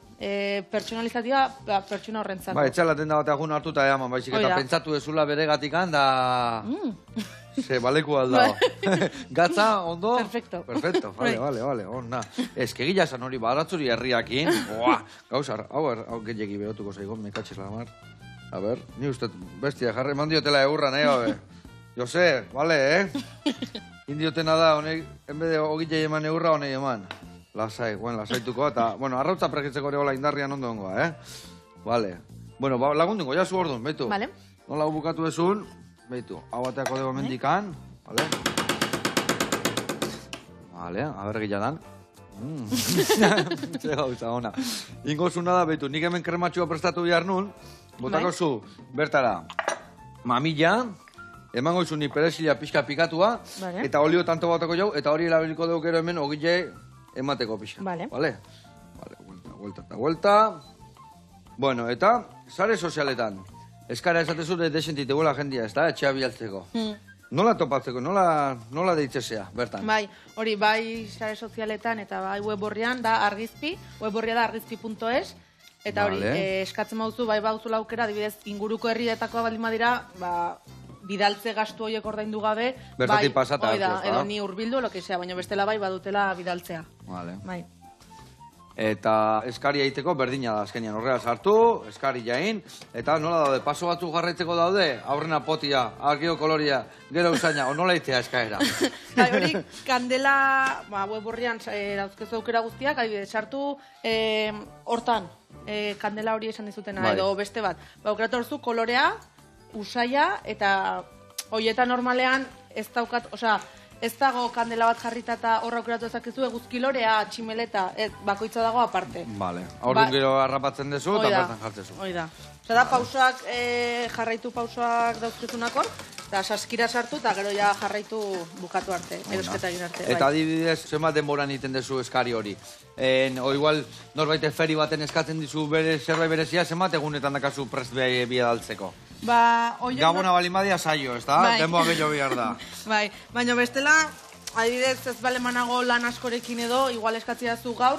Pertsonalizatia, pertsona horrentzako. Bai, etxalaten da bat egun hartuta eaman, baizik, eta pentsatu ezula bere gatikan, da... Ze, baleku aldao. Gatza, ondo? Perfecto. Vale, onna. Ez, kegila esan hori baratzuri herriakin. Gauza, hau gehiagi berotuko zaigon, mekatxez lamar. A ber, ni uste, bestia, jarri, mandiotela egurra, nahi gabe. Jose, vale, Indiotena da, honek, enbede ogitei eman egurra, honek eman. Lasaituko, eta, arrautza pregitzeko hori hola indarrian ondo ongoa, Vale. Bueno, lagundungo, jasu orduan, behitu. Vale. Nola bukatu ezun, behitu, hau bateako dugu mendikan, vale. Vale, aber giladan. Ze gauza, ona. Ingo zuna da, behitu, nik hemen krematxua prestatu behar nun, botako zu, bertara, mamilla, emango zu ni perezila pixka pikatua, eta olio tanto batako jau, eta hori erabiliko dugu gero hemen ogile emateko pixka. Vale. Vale, vuelta. Bueno, eta, sare sozialetan. Eskara esatezu desentiteguela jendia, ez da, etxea bialtzeko. Nola topatzeko, nola deitzesea, bertan? Bai, hori bai sare sozialetan eta bai web horrian da argizpi, web horria da argizpi.es, eta hori eskatzen mauzu, bai bauzu laukera, adibidez inguruko herrietakoa baldin badira, bidaltze gastu horiek ordaindu gabe, Bertatik pasata hori da, hartu, ezta? edo ni hurbildu, lo que sea, baina bestela bai badutela bidaltzea. Vale. Bai. Eta eskaria egiteko berdina da azkenean horrela sartu, eskari jain, eta nola daude, paso batzuk jarraitzeko daude, aurrena potia, argio koloria, gero usaina, nola itea eskaera. Bai, hori, kandela, web horrian dauzkezu aukera guztiak, adibidez, sartu hortan, kandela hori esan dizutena, Bai. edo beste bat. Aukeratu horzu kolorea, usaia, eta hoietan normalean ez daukat, osea, ez dago kandela bat jarrita eta horra aukeratu ezakezu, eguzkilorea, tximeleta, bakoitza dago aparte. Vale, aurrun gero harrapatzen dezu eta Hoi da, bertan jartzezu. hoi da. Osea, da pausoak, jarraitu pausoak dauzkezunak hor, eta saskira sartu, eta gero ja jarraitu bukatu arte, erosketa egin arte. Eta bai. adibidez, zenbat denboran egiten dezu eskari hori. O igual, norbait feri baten eskatzen dizu bere zerbait berezia, zenbat egunetan dakazu prest bidaltzeko. Ba, oien... Gabona balimadia saio, ez da? Bai. Denboa gehiago behar da. Bai, baina bestela, adibidez ez balemanago lan askorekin edo, igual eskatzea zu gaur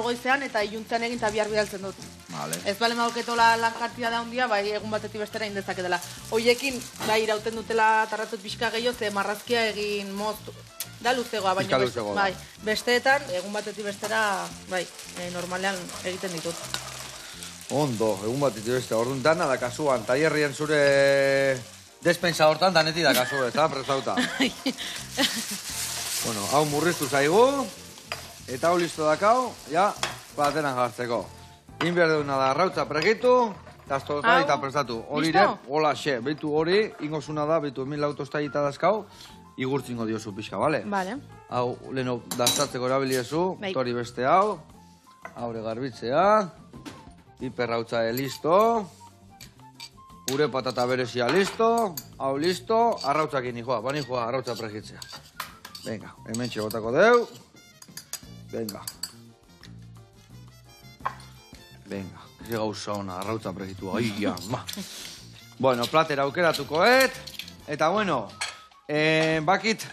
goizean eta iluntzean egin eta bihar bidaltzen dut. Vale. Ez balemagoketola lan kartia da hundia, bai egun batetik bestera indezaketela. Hoiekin, bai, irauten dutela tarratzut pixka gehiago, ze marrazkia egin moztu. Da luzegoa, baina luzegoa. besteetan, egun batetik bestera, bai, normalean egiten ditut. Ondo, egun bat beste, orduan dana da kasuan, taierrien zure despensa hortan daneti da kasu, ez da, prestauta. Bueno, hau murriztu zaigu, eta hau listo dakau, ja, bateran jartzeko. Inbiar deuna da, arrautza pregitu, eta tostadita prestatu. Hori ere, hola xe, behitu hori, ingozuna da, behitu hemen lau tostadita dazkau, igurtzingo diozu pixka, bale? Bale. Hau, leheno, dastatzeko erabiliezu, Bai. tori beste hau, haure garbitzea, hiperrautza listo, ure patata berezia listo, hau listo, arrautzakin nijoa, bani joa arrautza pregitzea. Venga, hemen txegotako deu, venga. Venga, ze gauza hona, arrautza pregitua, ai, ama. Bueno, platera aukeratukoet, eta bueno, bakit,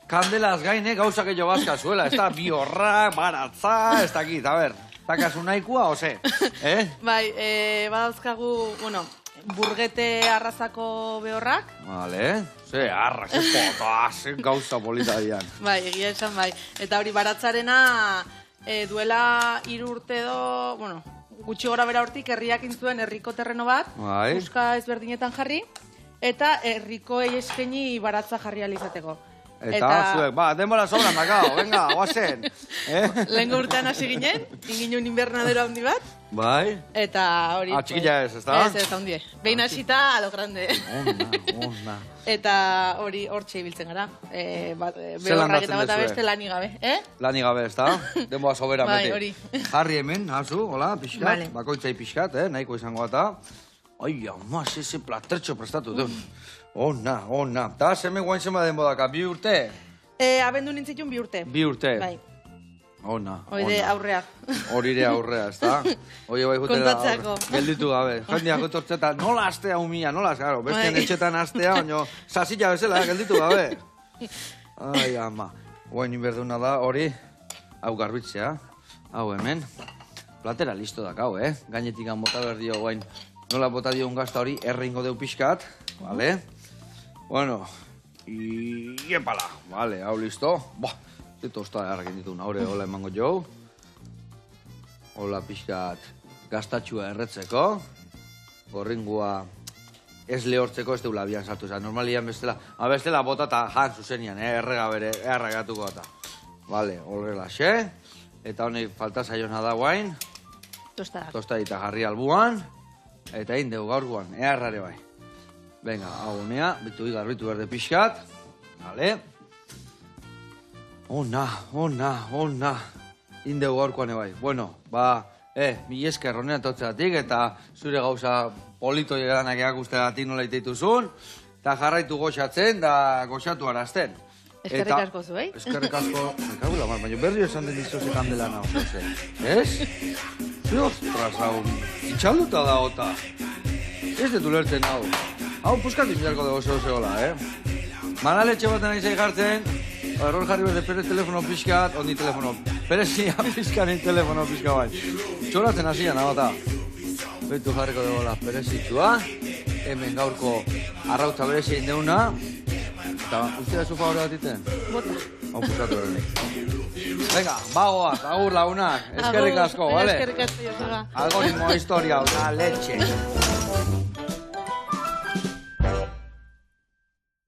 kandelaz gaine gauza gehiago bazka zuela, ez da biorrak, baratza, ez dakit, a ber, takazu nahikoa, ose, Bai, badauzkagu, bueno, burgete arrazako behorrak. Vale, ze arra, ze potaz, ze gauza polita dian. Bai, egia esan bai. Eta hori baratzarena duela 3 urte edo, bueno, gutxi gora bera hortik herriakin zuen herriko terreno bat, Bai. buska ezberdinetan jarri, eta herrikoei eskaini baratza jarri alizateko. Eta zuek, ba, denbora sobran dakao, venga, guazen. Lehengo urtean hasi ginen, ingin invernadero handi bat, Bai, eta hori... txikila ez, ezta? Ez, handie. Behin hasita, a lo grande. Ona. Eta hori hortxe ibiltzen gara. landatzen Behorrak eta bata duzue? beste lani gabe, Lani gabe, ezta? Denbora sobera Bai, bete. hori. Jarri hemen, hazu, hola, pixkat, Vale. bakoitzai pixkat, nahiko izango eta. Ai, ama, ze platertxo prestatu duen. Ona, ona. Ta, hemen guain zema denbodaka, 2 urte? Abendu nintzitun 2 urte. 2 urte? Bai, Ona, oide ona. aurrea. Horire aurrea, ezta? Oie bai jutela Kontatzeako. gelditu gabe. Jendiak etortzeta, nola astea umia, nola, claro, beste Bai. etxetan astea, baina sasilla bezala, gelditu gabe. Ai, ama. Guain inberduna da, hori, hau garbitzea, hau hemen. Platera listo dakau, Gainetik bota berdio guain. Nola bota dio un gazta hori, erreingo deu pixkat, vale? Bueno, iepala, vale, hau listo. Buah, tosta errekin ditu, haure hola emango jau. Hola pixkat gaztatxua erretzeko. Gorringua ez lehortzeko ez deula bian sartu. Normalian bestela bota eta jan zuzenian, errega bere, erregatuko eta. Vale, horrela xe. Eta honek falta zaiona da guain. Tostadak. Tostadita jarri albuan. Eta egin dugu gaur guan, errare bai. Venga, hau honea, bitu garbitu berde pixkat. Vale. Ona. Indegu gaurkoan bai. Bueno, ba, mi esker honean totzeatik eta zure gauza polito lleganak eakusteatik nola iteituzun. Eta jarraitu goxatzen da goxatu arazten. Eskerrik asko zu, Eskerrik asko. Ekagula, baina berri esan den dizuze kandelana oso ze. Ez? Ostras, hau, itxalduta da ota. Ez dut ulertzen hau. Hau puskatu inbiarko dugu zegoela, Manaletxe baten aizai jartzen, error jarri berde pere telefono pixkat, ondi telefono, pere zia pixkanin telefono pixka bai. Txoratzen hasian, hau eta. Beitu jarriko dugu perezitua. Hemen gaurko arrautza berezien deuna. Eta uste da zu favore bat iten? Bota. Hau putatu ere. Venga, bagoak, agur lagunak. Eskerrik asko, vale? Eskerrik asko, Joseba. Algoritmo historia, una leche.